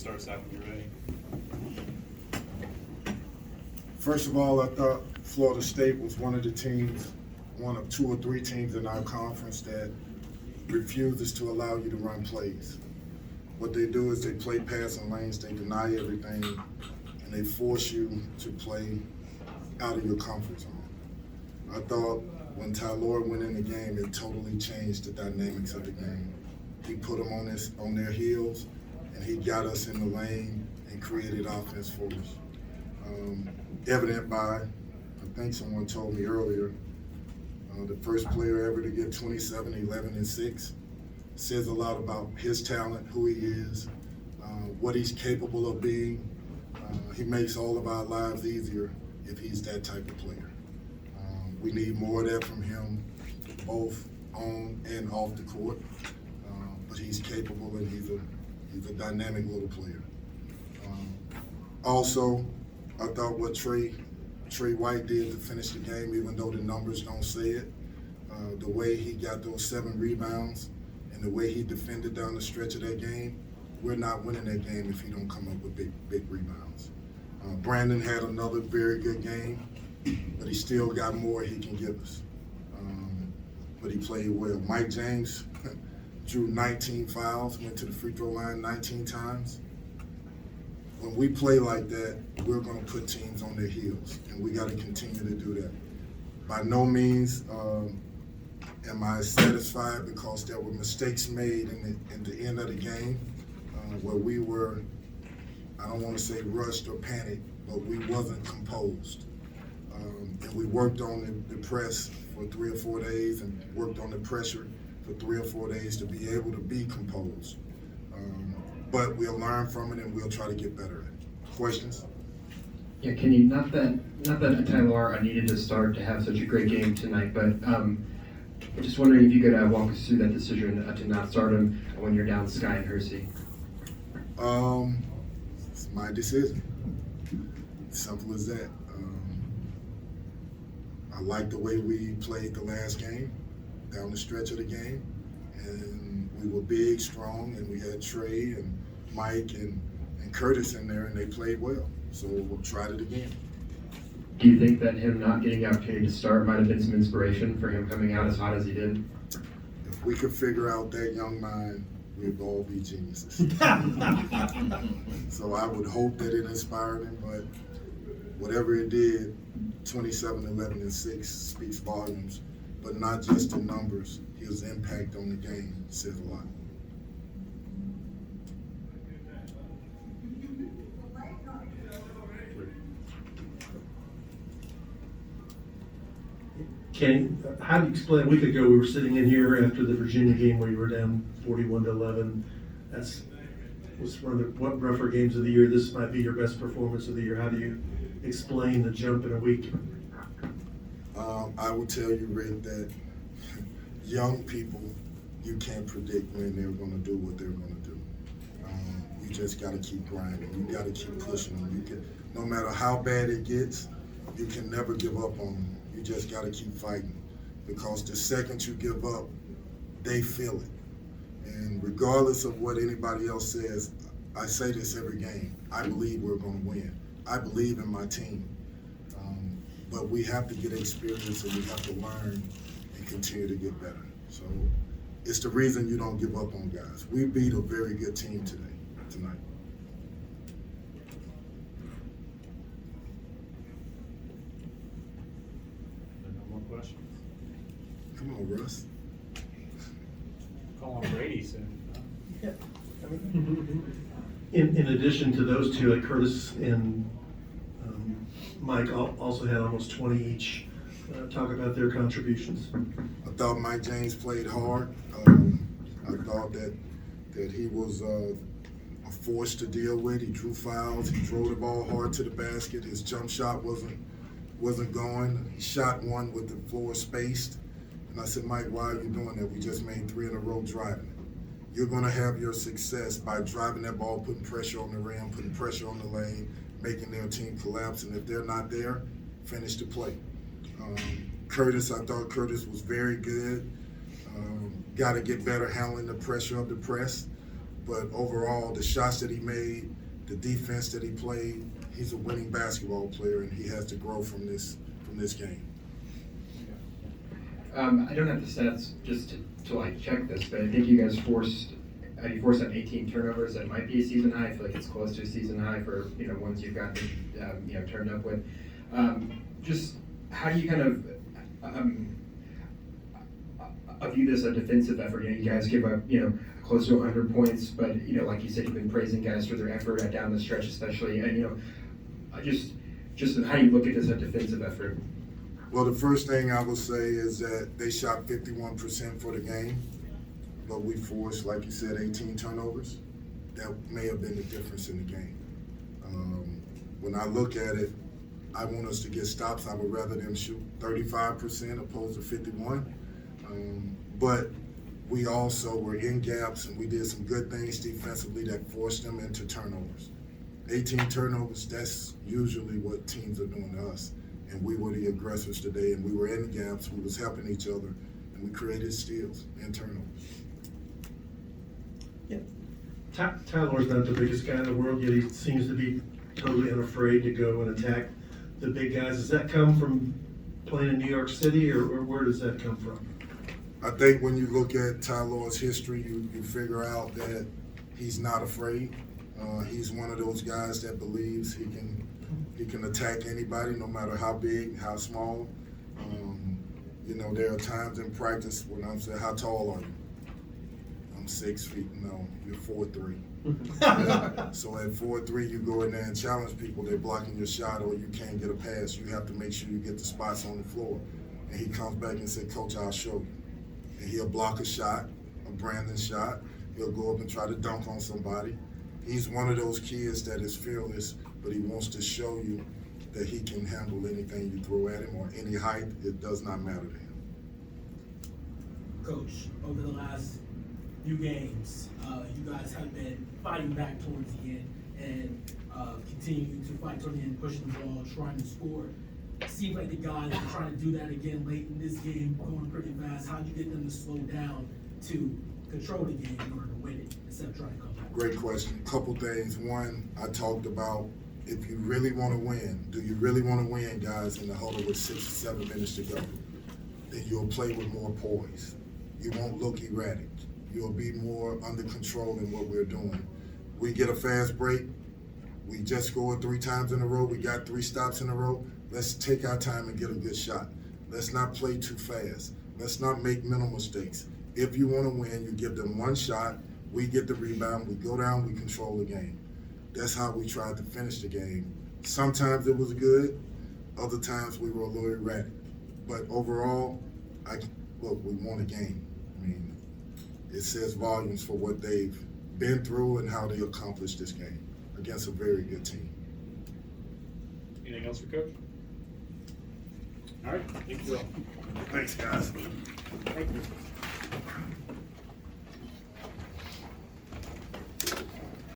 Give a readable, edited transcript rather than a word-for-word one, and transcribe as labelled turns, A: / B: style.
A: start us out when you're ready.
B: First of all, I thought Florida State was one of the teams, one of 2 or 3 teams in our conference that refuses to allow you to run plays. What they do is they play passing lanes, they deny everything, and they force you to play out of your comfort zone. I thought when Tylor went in the game, it totally changed the dynamics of the game. He put them on their heels, and he got us in the lane and created offense for us. Evident by, I think someone told me earlier, the first player ever to get 27, 11, and 6. Says a lot about his talent, who he is, what he's capable of being. He makes all of our lives easier if he's that type of player. We need more of that from him, both on and off the court. But he's capable and he's a dynamic little player. Also, I thought what Trey White did to finish the game, even though the numbers don't say it, the way he got those 7 rebounds and the way he defended down the stretch of that game, we're not winning that game if he don't come up with big rebounds. Brandon had another very good game, but he still got more he can give us. But he played well. Mike James drew 19 fouls, went to the free throw line 19 times. When we play like that, we're going to put teams on their heels, and we got to continue to do that. By no means am I satisfied because there were mistakes made in the end of the game where we were, I don't want to say rushed or panicked, but we wasn't composed. And we worked on the press for 3 or 4 days and worked on the pressure for 3 or 4 days to be able to be composed. But we'll learn from it and we'll try to get better at it. Questions?
C: Yeah, Kenny, not that Tylor needed to start to have such a great game tonight, but just wondering if you could walk us through that decision to not start him when you're down Sky and Hersey.
B: It's my decision. Simple as that. I like the way we played the last game, down the stretch of the game, and we were big, strong, and we had Trey and Mike and Curtis in there, and they played well. So we'll try it again.
C: Do you think that him not getting the opportunity to start might have been some inspiration for him coming out as hot as he did?
B: If we could figure out that young mind, we'd all be geniuses. So I would hope that it inspired him, but whatever it did, 27, 11, and 6 speaks volumes, but not just the numbers. His impact on the game says a lot.
D: Kenny, how do you explain, a week ago we were sitting in here after the Virginia game where you were down 41-11. Was one of the rougher games of the year. This might be your best performance of the year. How do you explain the jump in a week?
B: I will tell you, Rick, that young people, you can't predict when they're going to do what they're going to do. You just got to keep grinding. You got to keep pushing them. No matter how bad it gets, you can never give up on them. You just got to keep fighting, because the second you give up, they feel it. And regardless of what anybody else says, I say this every game, I believe we're going to win. I believe in my team. But we have to get experience and we have to learn and continue to get better. So it's the reason you don't give up on guys. We beat a very good team tonight.
A: No more questions.
B: Come on, Russ.
A: Call on Brady soon.
D: In addition to those two, like Curtis and Mike also had almost 20 each. Talk about their contributions.
B: I thought Mike James played hard. I thought that he was a force to deal with. He drew fouls. He drove the ball hard to the basket. His jump shot wasn't going. He shot one with the floor spaced. And I said, Mike, why are you doing that? We just made 3 in a row driving it. You're going to have your success by driving that ball, putting pressure on the rim, putting pressure on the lane, making their team collapse, and if they're not there, finish the play. Curtis, I thought Curtis was very good. Got to get better handling the pressure of the press. But overall, the shots that he made, the defense that he played, he's a winning basketball player, and he has to grow from this game.
C: I don't have the stats just to like check this, but I think you guys forced on 18 turnovers. That might be a season high. I feel like it's close to a season high for ones you've got turned up with. Just how do you kind of view this as a defensive effort? You guys give up close to 100 points, but like you said, you've been praising guys for their effort down the stretch, especially, and just how do you look at this as a defensive effort?
B: Well, the first thing I would say is that they shot 51% for the game, but we forced, like you said, 18 turnovers. That may have been the difference in the game. When I look at it, I want us to get stops. I would rather them shoot 35% opposed to 51. But we also were in gaps, and we did some good things defensively that forced them into turnovers. 18 turnovers, that's usually what teams are doing to us. And we were the aggressors today, and we were in gaps, we was helping each other, and we created steals and turnovers.
D: Yeah. Tyler's not the biggest guy in the world, yet he seems to be totally unafraid to go and attack the big guys. Does that come from playing in New York City, or where does that come from?
B: I think when you look at Tyler's history, you figure out that he's not afraid. He's one of those guys that believes he can attack anybody, no matter how big, how small. There are times in practice when I'm saying, "How tall are you?" I'm 6 feet. No, you're 4'3". So at 4'3", you go in there and challenge people. They're blocking your shot, or you can't get a pass. You have to make sure you get the spots on the floor. And he comes back and said, "Coach, I'll show you." And he'll block a shot, a Brandon shot. He'll go up and try to dunk on somebody. He's one of those kids that is fearless, but he wants to show you that he can handle anything you throw at him, or any height. It does not matter to him.
E: Coach, over the last few games, you guys have been fighting back towards the end and continuing to fight toward the end, pushing the ball, trying to score. Seems like the guys are trying to do that again late in this game, going pretty fast. How'd you get them to slow down to control the game in order to win it instead of trying to come back?
B: Great question. Couple things. One, I talked about, if you really want to win, do you really want to win, guys, in the huddle with 6 or 7 minutes to go? Then you'll play with more poise. You won't look erratic. You'll be more under control in what we're doing. We get a fast break. We just scored 3 times in a row. We got 3 stops in a row. Let's take our time and get a good shot. Let's not play too fast. Let's not make mental mistakes. If you want to win, you give them 1 shot. We get the rebound. We go down. We control the game. That's how we tried to finish the game. Sometimes it was good. Other times we were a little erratic. But overall, we won a game. I mean, it says volumes for what they've been through and how they accomplished this game against a very good team.
A: Anything else for Coach? All right, thank you all.
B: Thanks, guys.
A: Thank you.